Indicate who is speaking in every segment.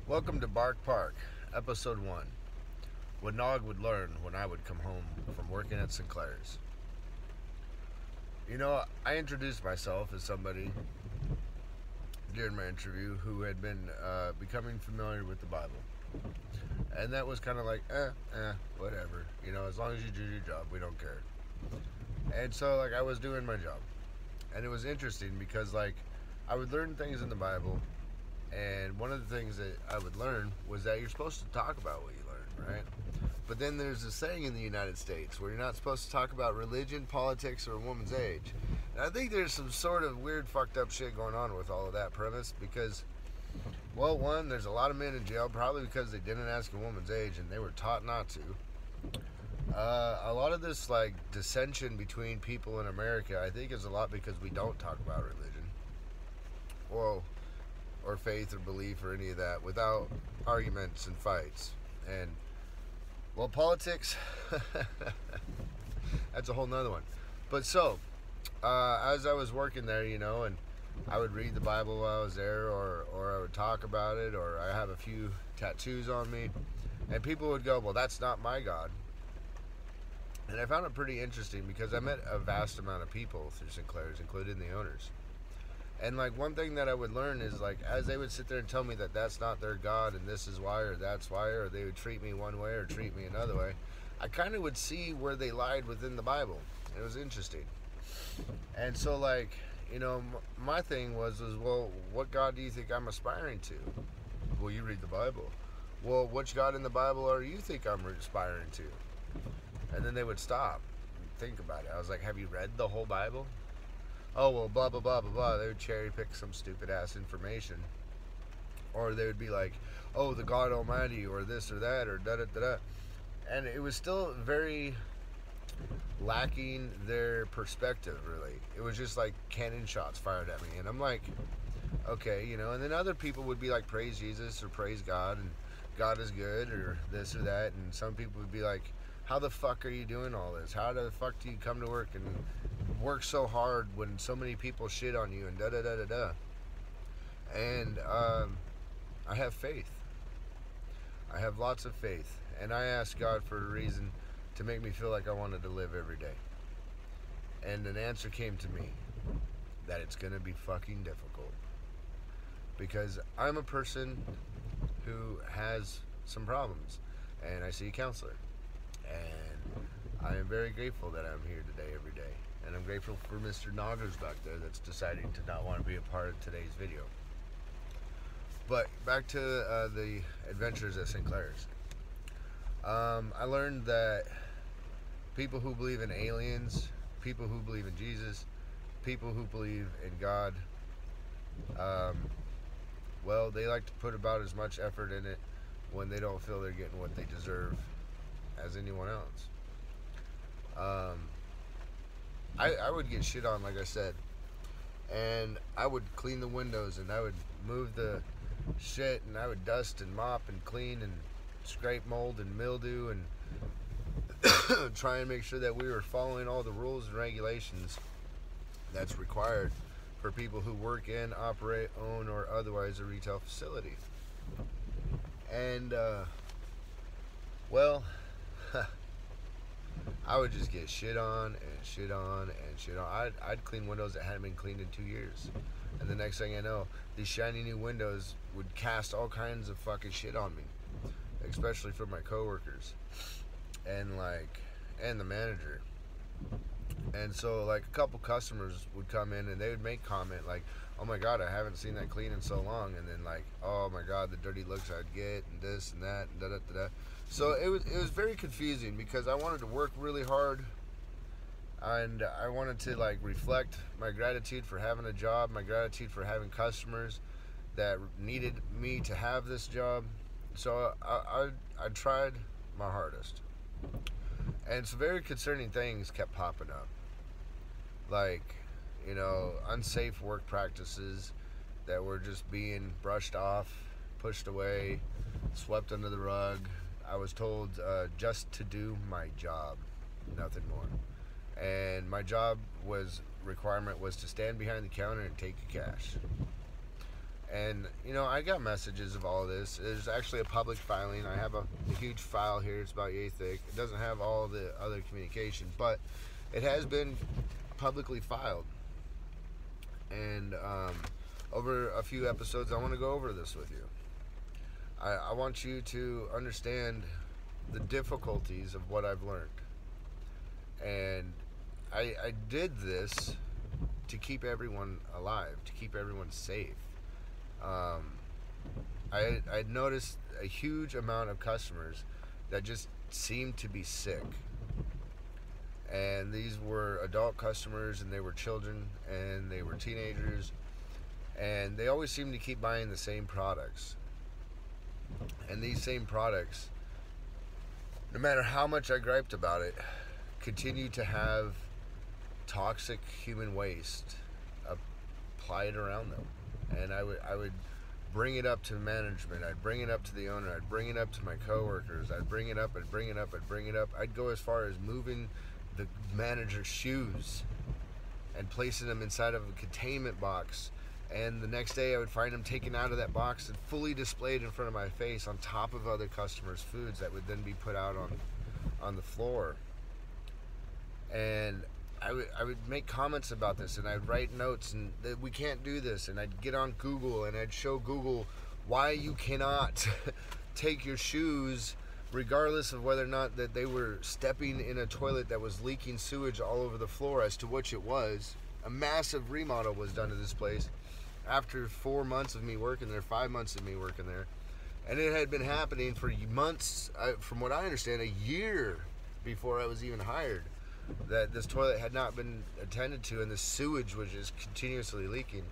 Speaker 1: Welcome to Bark Park, Episode 1. What Nog would learn when I would come home from working at Sinclair's. I introduced myself as somebody during my interview who had been becoming familiar with the Bible. And that was kind of like, whatever. As long as you do your job, we don't care. And so, I was doing my job. And it was interesting because, I would learn things in the Bible. And one of the things that I would learn was that you're supposed to talk about what you learn, right? But then there's a saying in the United States where you're not supposed to talk about religion, politics, or a woman's age. And I think there's some sort of weird, fucked up shit going on with all of that premise because, well, one, there's a lot of men in jail probably because they didn't ask a woman's age and they were taught not to. A lot of this, dissension between people in America, I think is a lot because we don't talk about religion. Or faith or belief or any of that without arguments and fights. And, well, politics, that's a whole nother one. But so, as I was working there, and I would read the Bible while I was there, or I would talk about it, or I have a few tattoos on me, and people would go, well, that's not my God. And I found it pretty interesting because I met a vast amount of people through Sinclair's, including the owners. And, one thing that I would learn is, as they would sit there and tell me that that's not their God and this is why or that's why, or they would treat me one way or treat me another way, I kind of would see where they lied within the Bible. It was interesting. And so, my thing was, well, what God do you think I'm aspiring to? Well, you read the Bible. Well, which God in the Bible are you think I'm aspiring to? And then they would stop and think about it. I was like, have you read the whole Bible? Oh, well, blah, blah, blah, blah, blah. They would cherry pick some stupid ass information. Or they would be like, oh, the God Almighty, or this or that, or da da da da. And it was still very lacking their perspective, really. It was just like cannon shots fired at me. And I'm like, okay, and then other people would be like, praise Jesus, or praise God, and God is good, or this or that. And some people would be like, how the fuck are you doing all this? How the fuck do you come to work and work so hard when so many people shit on you and da da da da da? And I have faith. I have lots of faith. And I ask God for a reason to make me feel like I wanted to live every day. And an answer came to me that it's going to be fucking difficult. Because I'm a person who has some problems. And I see a counselor. And I am very grateful that I'm here today, every day. And I'm grateful for Mr. Noggers back there that's deciding to not want to be a part of today's video. But back to the adventures at Sinclair's. I learned that people who believe in aliens, people who believe in Jesus, people who believe in God, well, they like to put about as much effort in it when they don't feel they're getting what they deserve as anyone else. I would get shit on, like I said, and I would clean the windows and I would move the shit and I would dust and mop and clean and scrape mold and mildew and try and make sure that we were following all the rules and regulations that's required for people who work in, operate, own, or otherwise a retail facility. And well, I would just get shit on and shit on and shit on. I'd clean windows that hadn't been cleaned in 2 years. And the next thing I know, these shiny new windows would cast all kinds of fucking shit on me. Especially from my coworkers. And and the manager. And so a couple customers would come in and they would make comment like, oh my God, I haven't seen that clean in so long. And then oh my God, the dirty looks I'd get and this and that and da da da da. So it was very confusing because I wanted to work really hard and I wanted to reflect my gratitude for having a job, my gratitude for having customers that needed me to have this job. So I tried my hardest. And some very concerning things kept popping up. Unsafe work practices that were just being brushed off, pushed away, swept under the rug. I was told just to do my job, nothing more. And my job requirement was to stand behind the counter and take your cash. And, you know, I got messages of all this. There's actually a public filing. I have a huge file here. It's about yay thick. It doesn't have all the other communication, but it has been publicly filed. And over a few episodes, I want to go over this with you. I want you to understand the difficulties of what I've learned. And I did this to keep everyone alive, to keep everyone safe. I noticed a huge amount of customers that just seemed to be sick. And these were adult customers, and they were children, and they were teenagers, and they always seemed to keep buying the same products. And these same products, no matter how much I griped about it, continue to have toxic human waste applied around them. And I would bring it up to management. I'd bring it up to the owner. I'd bring it up to my coworkers. I'd bring it up. I'd go as far as moving the manager's shoes and placing them inside of a containment box. And the next day I would find them taken out of that box and fully displayed in front of my face on top of other customers' foods that would then be put out on the floor. And I would make comments about this, and I'd write notes, and that we can't do this, and I'd get on Google and I'd show Google why you cannot take your shoes, regardless of whether or not that they were stepping in a toilet that was leaking sewage all over the floor, as to which it was. A massive remodel was done to this place after 4 months of me working there, 5 months of me working there. And it had been happening for months, from what I understand, a year before I was even hired, that this toilet had not been attended to, and the sewage was just continuously leaking.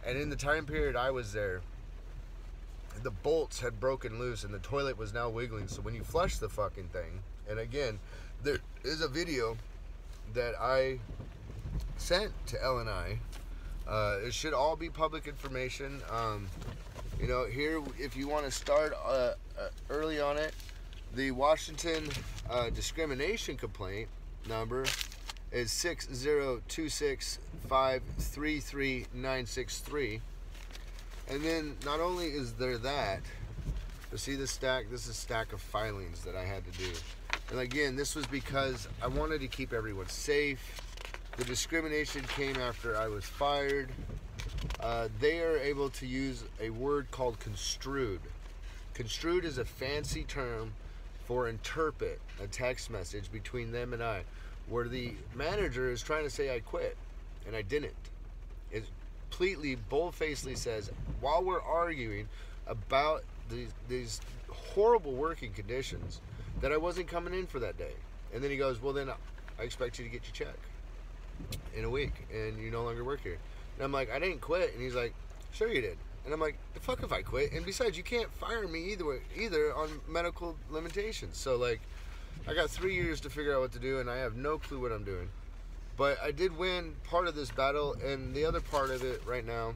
Speaker 1: And in the time period I was there, the bolts had broken loose and the toilet was now wiggling. So when you flush the fucking thing, and again, there is a video that I sent to LNI. It should all be public information. You know, here, if you want to start early on it, the Washington Discrimination Complaint number is 60265333963. And then not only is there that, but see this stack, this is a stack of filings that I had to do. And again, this was because I wanted to keep everyone safe. The discrimination came after I was fired. They are able to use a word called construed. Construed is a fancy term for interpret a text message between them and I, where the manager is trying to say I quit, and I didn't. It completely, bold-facedly says, while we're arguing about these horrible working conditions, that I wasn't coming in for that day. And then he goes, well, then I expect you to get your check in a week, and you no longer work here. And I'm like, I didn't quit. And he's like, sure you did. And I'm like, the fuck if I quit? And besides, you can't fire me either on medical limitations. So, like, I got 3 years to figure out what to do, and I have no clue what I'm doing. But I did win part of this battle, and the other part of it right now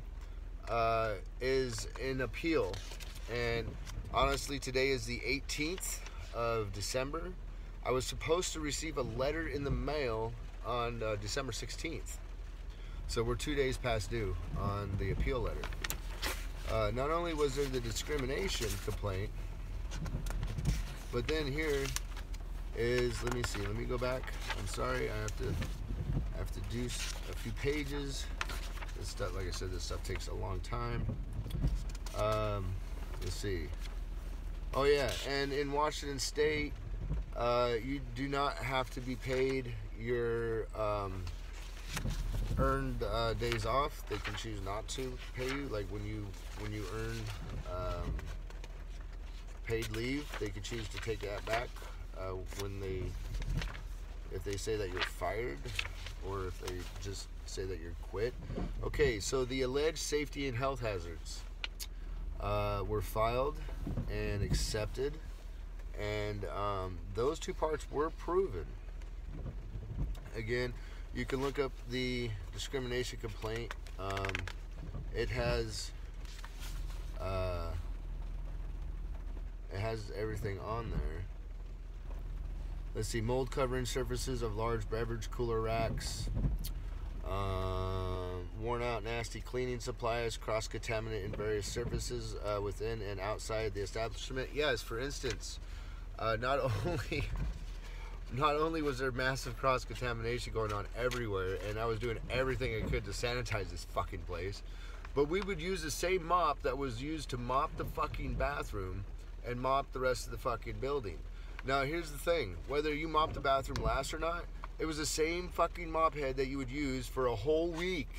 Speaker 1: is an appeal. And honestly, today is the 18th of December. I was supposed to receive a letter in the mail on December 16th. So we're 2 days past due on the appeal letter. Not only was there the discrimination complaint, but then here is, let me see, let me go back. I'm sorry, I have to do a few pages. This stuff, like I said, this stuff takes a long time. Let's see. Oh yeah, and in Washington State, you do not have to be paid your earned days off. They can choose not to pay you. Like when you earn paid leave, they can choose to take that back if they say that you're fired, or if they just say that you're quit. Okay, so the alleged safety and health hazards were filed and accepted, and those two parts were proven. Again, you can look up the discrimination complaint. It has everything on there. Let's see, mold covering surfaces of large beverage cooler racks. worn out, nasty cleaning supplies, cross-contaminant in various surfaces within and outside the establishment. Yes, for instance, not only was there massive cross-contamination going on everywhere, and I was doing everything I could to sanitize this fucking place, but we would use the same mop that was used to mop the fucking bathroom and mop the rest of the fucking building. Now, here's the thing. Whether you mopped the bathroom last or not, it was the same fucking mop head that you would use for a whole week.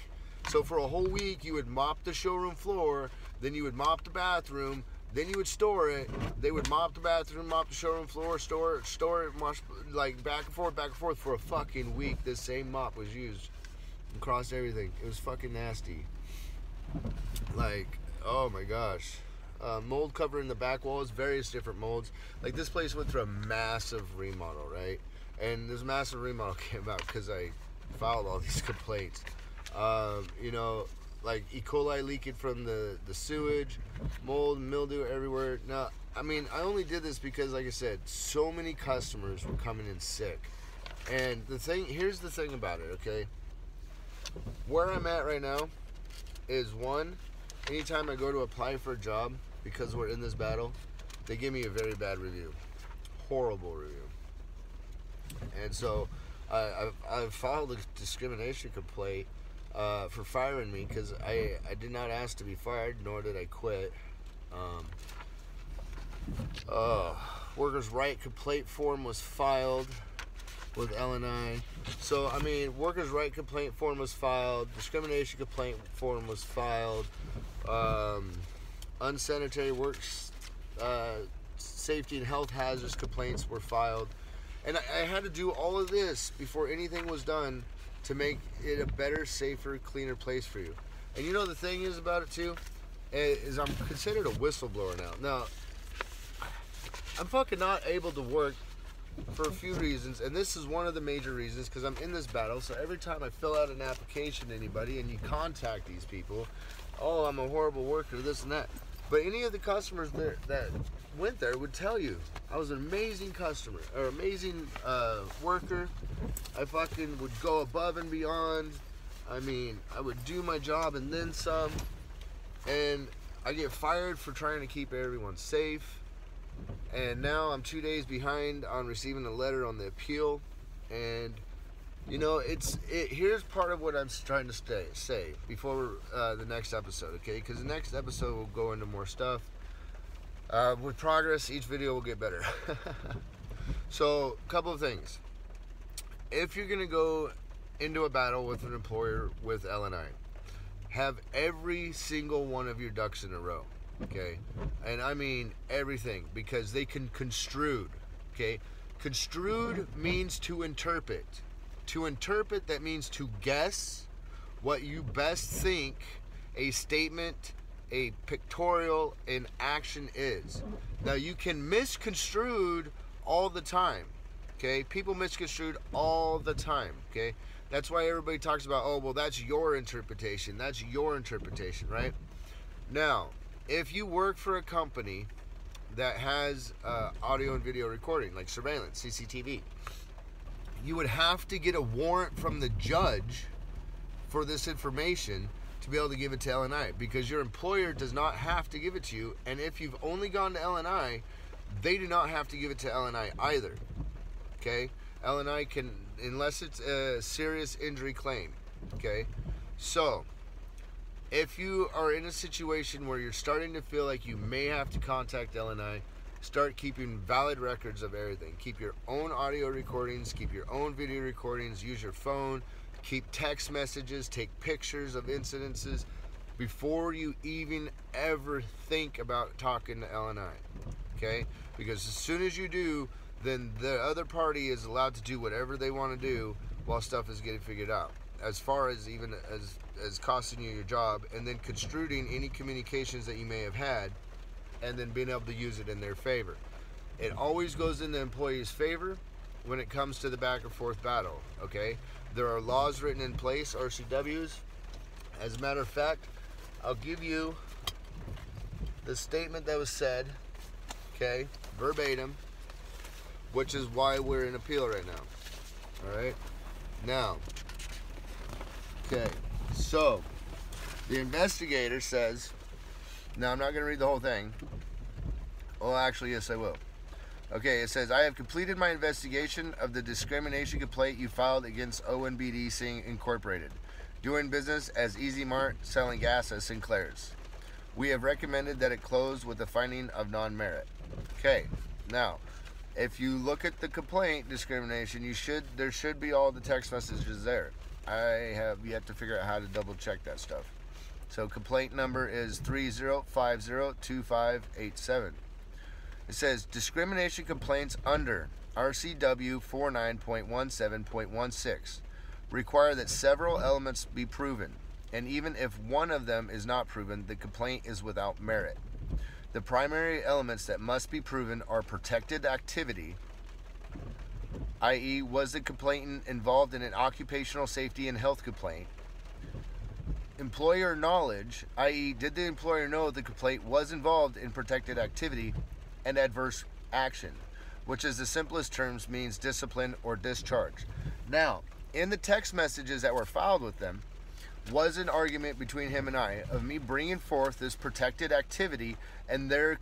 Speaker 1: So for a whole week, you would mop the showroom floor, then you would mop the bathroom, then you would store it. They would mop the bathroom, mop the showroom floor, store it, wash, like back and forth for a fucking week. This same mop was used across everything. It was fucking nasty. Like, oh my gosh. Mold cover in the back walls, various different molds. Like, this place went through a massive remodel, right? And this massive remodel came out because I filed all these complaints. You know, like E. coli leaking from the sewage, mold, mildew everywhere. Now, I mean, I only did this because, like I said, so many customers were coming in sick. And here's the thing about it, okay? Where I'm at right now is, one, anytime I go to apply for a job, because we're in this battle, they give me a very bad review. Horrible review. And so I filed a discrimination complaint for firing me because I did not ask to be fired, nor did I quit. Workers' right complaint form was filed with LNI. So, I mean, workers' right complaint form was filed, discrimination complaint form was filed, unsanitary works, safety and health hazards complaints were filed. And I had to do all of this before anything was done to make it a better, safer, cleaner place for you. And you know the thing is about it too, is I'm considered a whistleblower now. Now, I'm fucking not able to work for a few reasons, and this is one of the major reasons, because I'm in this battle. So every time I fill out an application to anybody and you contact these people, oh, I'm a horrible worker, this and that. But any of the customers that went there would tell you I was an amazing customer, or amazing worker. I fucking would go above and beyond. I mean, I would do my job and then some. And I get fired for trying to keep everyone safe. And now I'm 2 days behind on receiving a letter on the appeal. And you know, here's part of what I'm trying to say before the next episode, okay? Because the next episode will go into more stuff. With progress, each video will get better. So, a couple of things. If you're going to go into a battle with an employer with LNI, have every single one of your ducks in a row, okay? And I mean everything, because they can construed, okay? Construed means to interpret. To interpret, that means to guess what you best think a statement, a pictorial, an action is. Now, you can misconstrued all the time, okay? People misconstrued all the time, okay? That's why everybody talks about, oh, well, that's your interpretation. That's your interpretation, right? Now, if you work for a company that has audio and video recording, like surveillance, CCTV, you would have to get a warrant from the judge for this information to be able to give it to LNI, because your employer does not have to give it to you. And if you've only gone to LNI, they do not have to give it to LNI either, okay? LNI can, unless it's a serious injury claim, okay? So, if you are in a situation where you're starting to feel like you may have to contact LNI, start keeping valid records of everything. Keep your own audio recordings, keep your own video recordings, use your phone, keep text messages, take pictures of incidences before you even ever think about talking to LNI, okay? Because as soon as you do, then the other party is allowed to do whatever they want to do while stuff is getting figured out, as far as even as costing you your job, and then construing any communications that you may have had, and then being able to use it in their favor. It always goes in the employee's favor when it comes to the back and forth battle, okay? There are laws written in place, RCWs. As a matter of fact, I'll give you the statement that was said, okay, verbatim, which is why we're in appeal right now, all right? Now, okay, so The investigator says, now I'm not going to read the whole thing. Well, actually, yes, I will. Okay, it says, I have completed my investigation of the discrimination complaint you filed against ONBD Incorporated, doing business as Easy Mart, selling gas at Sinclair's. We have recommended that it close with a finding of non-merit. Okay, now, if you look at the complaint discrimination, there should be all the text messages there. I have yet to figure out how to double check that stuff. So complaint number is 30502587. It says discrimination complaints under RCW 49.17.16 require that several elements be proven, and even if one of them is not proven, the complaint is without merit. The primary elements that must be proven are protected activity, i.e., was the complainant involved in an occupational safety and health complaint? Employer knowledge, i.e., did the employer know the complaint was involved in protected activity? And adverse action, which is the simplest terms means discipline or discharge. Now, in the text messages that were filed with them was an argument between him and I of me bringing forth this protected activity and their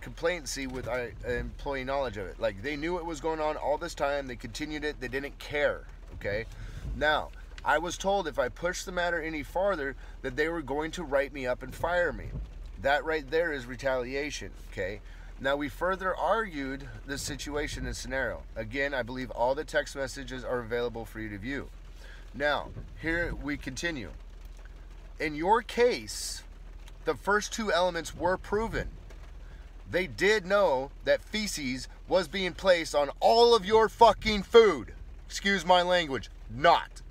Speaker 1: complainancy with employee knowledge of it. Like, they knew it was going on all this time, they continued it, they didn't care, okay? Now, I was told if I pushed the matter any farther that they were going to write me up and fire me. That right there is retaliation, okay? Now, we further argued the situation and scenario. Again, I believe all the text messages are available for you to view. Now, here we continue. In your case, the first two elements were proven. They did know that feces was being placed on all of your fucking food. Excuse my language. Not.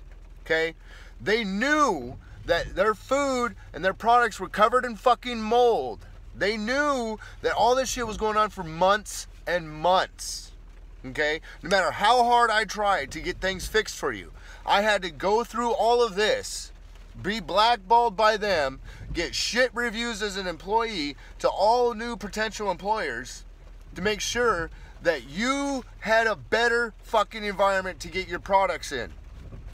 Speaker 1: Okay? They knew that their food and their products were covered in fucking mold. They knew that all this shit was going on for months and months, okay? No matter how hard I tried to get things fixed for you, I had to go through all of this, be blackballed by them, get shit reviews as an employee to all new potential employers to make sure that you had a better fucking environment to get your products in,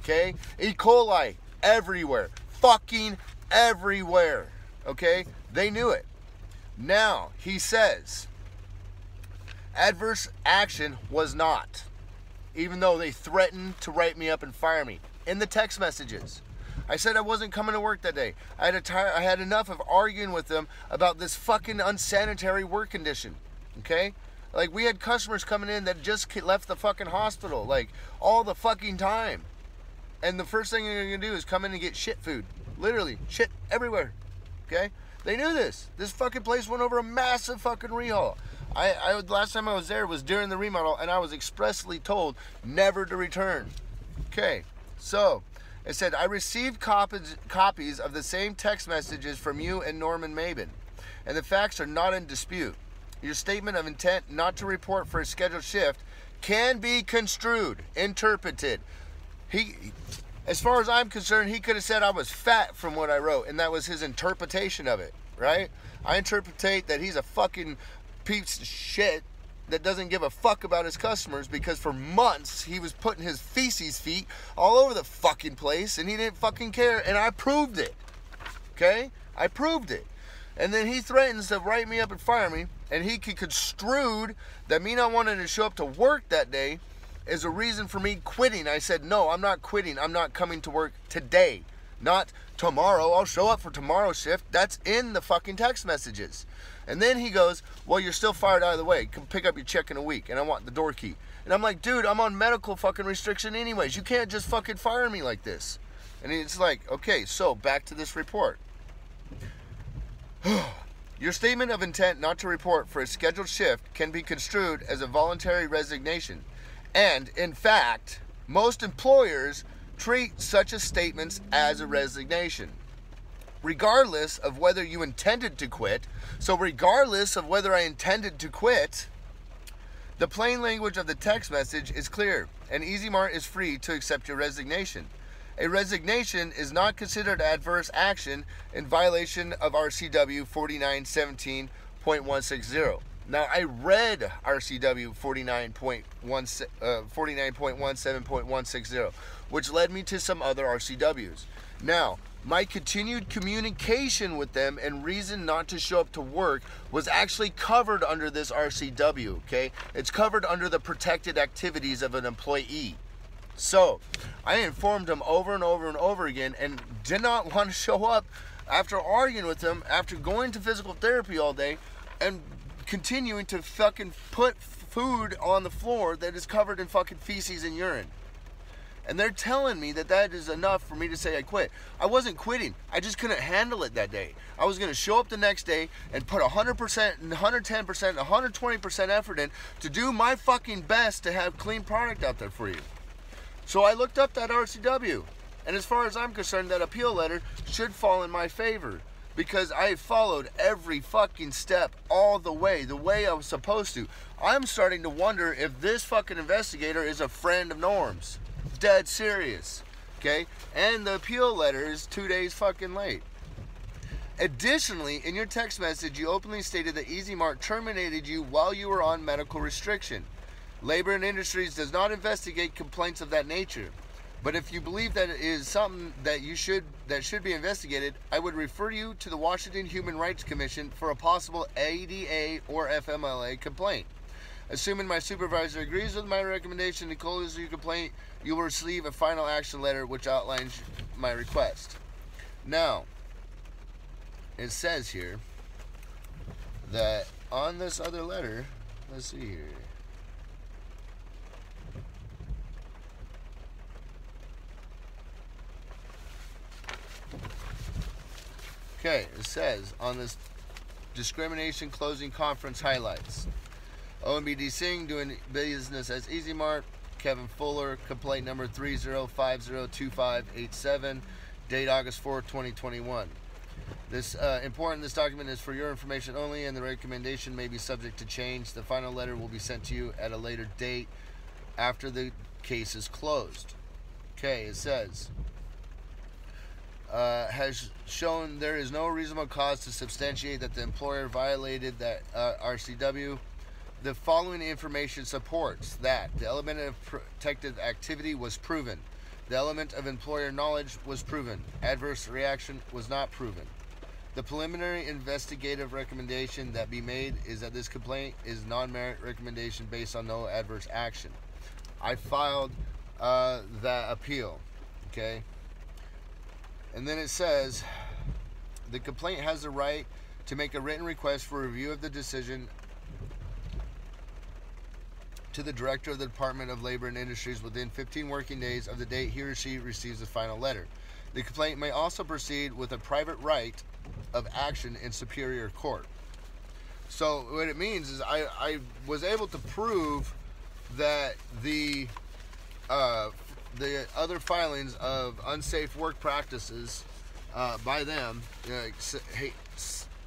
Speaker 1: okay? E. coli everywhere, fucking everywhere, okay? They knew it. Now, he says, adverse action was not, even though they threatened to write me up and fire me. In the text messages, I said I wasn't coming to work that day. I had enough of arguing with them about this fucking unsanitary work condition, okay? Like, we had customers coming in that just left the fucking hospital, like, all the fucking time. And the first thing they're gonna do is come in and get shit food. Literally, shit everywhere, okay? They knew this. This fucking place went over a massive fucking rehaul. Last time I was there was during the remodel, and I was expressly told never to return. Okay, so it said, I received copies of the same text messages from you and Norman Mabin, and the facts are not in dispute. Your statement of intent not to report for a scheduled shift can be construed, interpreted. As far as I'm concerned, he could have said I was fat from what I wrote, and that was his interpretation of it, right? I interpretate that he's a fucking piece of shit that doesn't give a fuck about his customers, because for months he was putting his feces feet all over the fucking place and he didn't fucking care, and I proved it, okay? I proved it. And then he threatens to write me up and fire me, and he construed that me not wanting to show up to work that day is a reason for me quitting. I said, no, I'm not quitting. I'm not coming to work today. Not tomorrow. I'll show up for tomorrow's shift. That's in the fucking text messages. And then he goes, well, you're still fired out of the way. Come pick up your check in a week, and I want the door key. And I'm like, dude, I'm on medical fucking restriction anyways. You can't just fucking fire me like this. And it's like, okay, so back to this report. Your statement of intent not to report for a scheduled shift can be construed as a voluntary resignation. And, in fact, most employers treat such a statement as a resignation, regardless of whether you intended to quit. So regardless of whether I intended to quit, the plain language of the text message is clear, and Easy Mart is free to accept your resignation. A resignation is not considered adverse action in violation of RCW 4917.160. Now, I read RCW 49.17.160, which led me to some other RCWs. Now, My continued communication with them and reason not to show up to work was actually covered under this RCW, okay? It's covered under the protected activities of an employee. So, I informed them over and over and over again and did not want to show up after arguing with them, after going to physical therapy all day and continuing to fucking put food on the floor that is covered in fucking feces and urine. And they're telling me that that is enough for me to say I quit. I wasn't quitting. I just couldn't handle it that day. I was going to show up the next day and put 100%, 110%, 120% effort in to do my fucking best to have clean product out there for you. So I looked up that RCW. And as far as I'm concerned, that appeal letter should fall in my favor. Because I followed every fucking step all the way I was supposed to. I'm starting to wonder if this fucking investigator is a friend of Norm's. Dead serious, okay? And the appeal letter is 2 days fucking late. Additionally, in your text message, you openly stated that Easy Mart terminated you while you were on medical restriction. Labor and Industries does not investigate complaints of that nature. But if you believe that it is something that should be investigated, I would refer you to the Washington Human Rights Commission for a possible ADA or FMLA complaint. Assuming my supervisor agrees with my recommendation to close your complaint, you will receive a final action letter which outlines my request. Now, it says here that on this other letter, let's see here. Okay, it says on this discrimination closing conference highlights. OMBD Singh doing business as Easy Mart. Kevin Fuller, complaint number 30502587, date August 4, 2021. This document is for your information only, and the recommendation may be subject to change. The final letter will be sent to you at a later date after the case is closed. Okay, it says, has shown there is no reasonable cause to substantiate that the employer violated that RCW. The following information supports that the element of protected activity was proven. The element of employer knowledge was proven. Adverse reaction was not proven. The preliminary investigative recommendation that be made is that this complaint is non-merit recommendation based on no adverse action. I filed that appeal, okay? And then it says, the complaint has the right to make a written request for review of the decision to the Director of the Department of Labor and Industries within 15 working days of the date he or she receives the final letter. The complaint may also proceed with a private right of action in Superior Court. So what it means is I was able to prove that the other filings of unsafe work practices by them,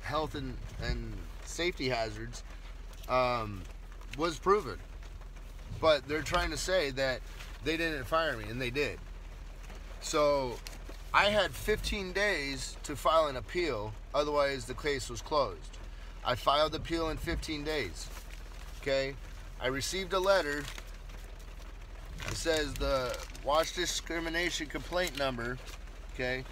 Speaker 1: health and safety hazards, was proven. But they're trying to say that they didn't fire me, and they did. So I had 15 days to file an appeal, otherwise the case was closed. I filed the appeal in 15 days. Okay? I received a letter. It says the Watch Discrimination Complaint number. Okay?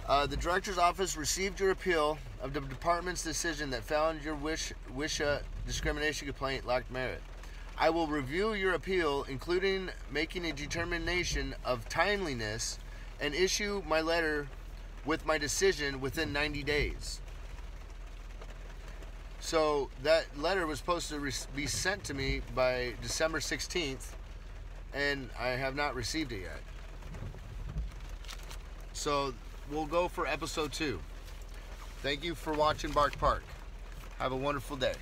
Speaker 1: The Director's Office received your appeal of the Department's decision that found your WSHA discrimination complaint lacked merit. I will review your appeal, including making a determination of timeliness, and issue my letter with my decision within 90 days. So that letter was supposed to be sent to me by December 16th, and I have not received it yet. So we'll go for episode 2. Thank you for watching Bark Park. Have a wonderful day.